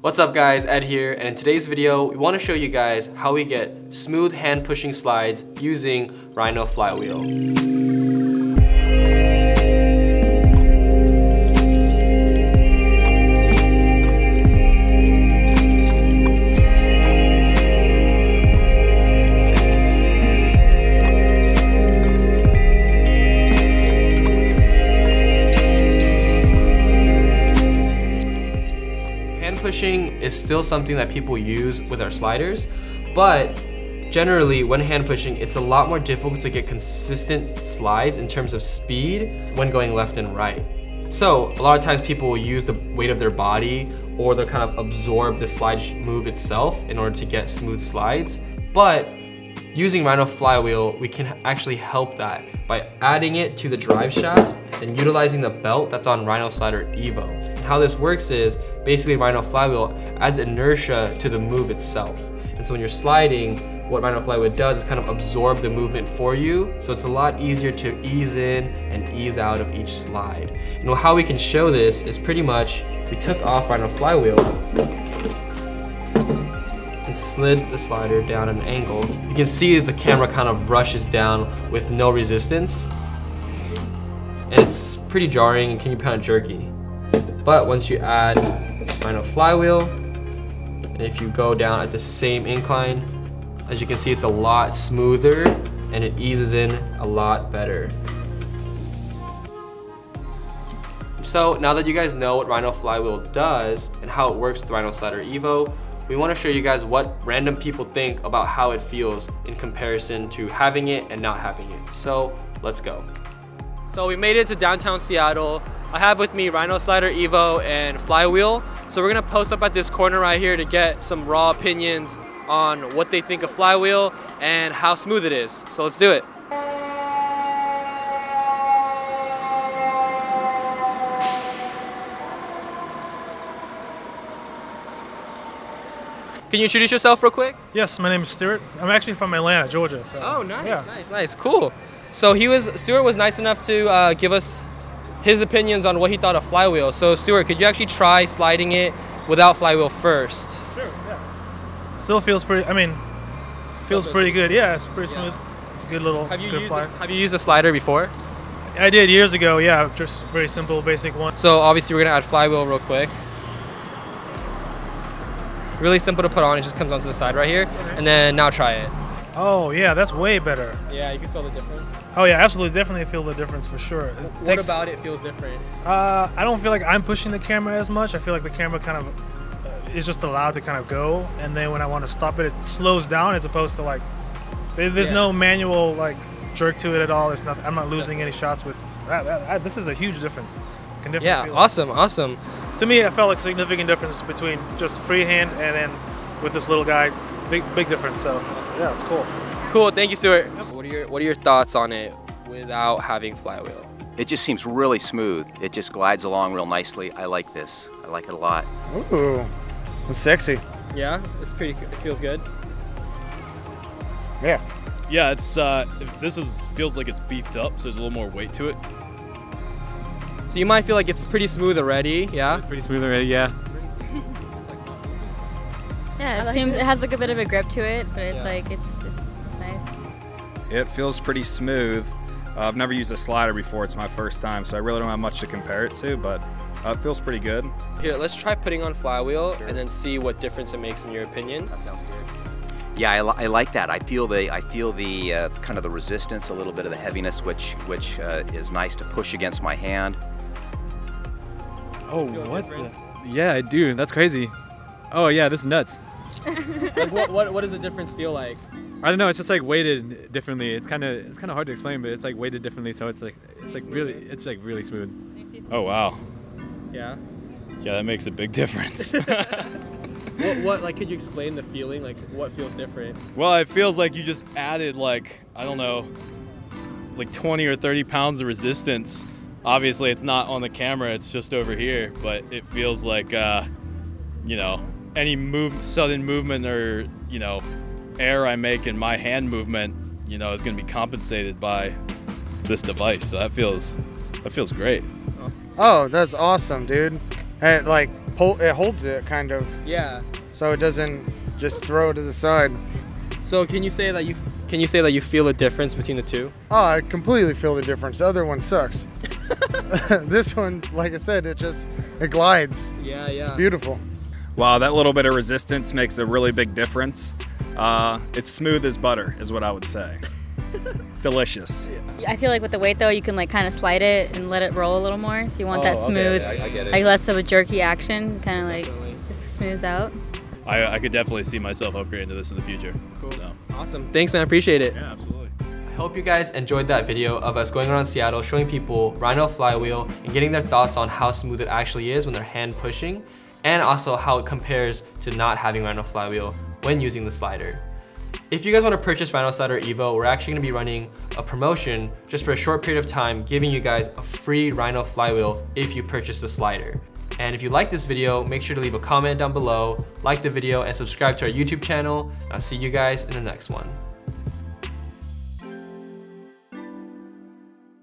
What's up guys, Ed here, and in today's video we want to show you guys how we get smooth hand pushing slides using Rhino Flywheel. Hand pushing is still something that people use with our sliders, but generally when hand pushing, it's a lot more difficult to get consistent slides in terms of speed when going left and right. So a lot of times people will use the weight of their body or they'll kind of absorb the slide move itself in order to get smooth slides. But using Rhino Flywheel, we can actually help that by adding it to the drive shaft and utilizing the belt that's on Rhino Slider Evo. And how this works is basically Rhino Flywheel adds inertia to the move itself. And so when you're sliding, what Rhino Flywheel does is kind of absorb the movement for you, so it's a lot easier to ease in and ease out of each slide. And how we can show this is pretty much, we took off Rhino Flywheel and slid the slider down at an angle. You can see the camera kind of rushes down with no resistance. And it's pretty jarring and can be kind of jerky. But once you add Rhino Flywheel, and if you go down at the same incline, as you can see, it's a lot smoother and it eases in a lot better. So now that you guys know what Rhino Flywheel does and how it works with Rhino Slider Evo, we want to show you guys what random people think about how it feels in comparison to having it and not having it. So let's go. So we made it to downtown Seattle. I have with me Rhino Slider Evo and Flywheel. So we're gonna post up at this corner right here to get some raw opinions on what they think of Flywheel and how smooth it is. So let's do it. Can you introduce yourself real quick? Yes, my name is Stuart. I'm actually from Atlanta, Georgia. So, oh, nice, yeah. nice, cool. So Stuart was nice enough to give us his opinions on what he thought of Flywheel. So Stuart, could you actually try sliding it without Flywheel first? Sure, yeah. Still feels pretty, feels pretty good. Yeah, it's pretty smooth. It's a good little Have you used a slider before? I did years ago, yeah, just very simple, basic one. So obviously we're gonna add Flywheel real quick. Really simple to put on, it just comes onto the side right here. Okay. And then now try it. Oh yeah, that's way better. Yeah, you can feel the difference. Oh yeah, absolutely, definitely feel the difference for sure. What about it feels different? I don't feel like I'm pushing the camera as much. I feel like the camera kind of is just allowed to kind of go, and then when I want to stop it, it slows down as opposed to like, there's no manual like jerk to it at all. It's not. I'm not losing any shots with that. This is a huge difference. Can definitely feel awesome, awesome. To me, it felt like a significant difference between just freehand and then with this little guy. Big difference. So yeah, it's cool. Cool. Thank you, Stuart. What are your thoughts on it without having Flywheel? It just seems really smooth. It just glides along real nicely. I like this. I like it a lot. Ooh, that's sexy. Yeah, it feels good. Yeah. Yeah, it's feels like it's beefed up, so there's a little more weight to it. So you might feel like it's pretty smooth already, yeah? It's pretty smooth already, yeah. Yeah, it has like a bit of a grip to it, but it's like it's nice. It feels pretty smooth. I've never used a slider before. It's my first time, so I really don't have much to compare it to, but it feels pretty good. Here, let's try putting on Flywheel and then see what difference it makes in your opinion. That sounds good. Yeah, I like that. I feel the kind of the resistance, a little bit of the heaviness, which is nice to push against my hand. Oh, what? Yeah, I do. That's crazy. Oh yeah, this is nuts. Like what does the difference feel like? I don't know. It's just like weighted differently. It's kind of hard to explain, but it's like weighted differently, so it's really smooth. Oh wow. Yeah. Yeah, that makes a big difference. What like could you explain the feeling? Like what feels different? Well, it feels like you just added like, I don't know, like 20 or 30 pounds of resistance. Obviously, it's not on the camera. It's just over here, but it feels like you know, any sudden movement or, you know, error I make in my hand movement, you know, is going to be compensated by this device. So that feels great. Oh, that's awesome, dude. And like, it holds it kind of, Yeah. so it doesn't just throw to the side. So can you say that you feel a difference between the two? Oh, I completely feel the difference. The other one sucks. This one, like I said, it glides. Yeah, It's beautiful. Wow, that little bit of resistance makes a really big difference. It's smooth as butter, is what I would say. Delicious. I feel like with the weight though, you can like kind of slide it and let it roll a little more if you want that smooth, I get it. like less of a jerky action, kind of like just smooths out. I could definitely see myself upgrading to this in the future. Cool. So. Awesome. Thanks, man. Appreciate it. Yeah, absolutely. I hope you guys enjoyed that video of us going around Seattle showing people Rhino Flywheel and getting their thoughts on how smooth it actually is when they're hand pushing, and also how it compares to not having Rhino Flywheel when using the slider. If you guys want to purchase Rhino Slider Evo, we're actually going to be running a promotion just for a short period of time, giving you guys a free Rhino Flywheel if you purchase the slider. And if you like this video, make sure to leave a comment down below, like the video, and subscribe to our YouTube channel. I'll see you guys in the next one.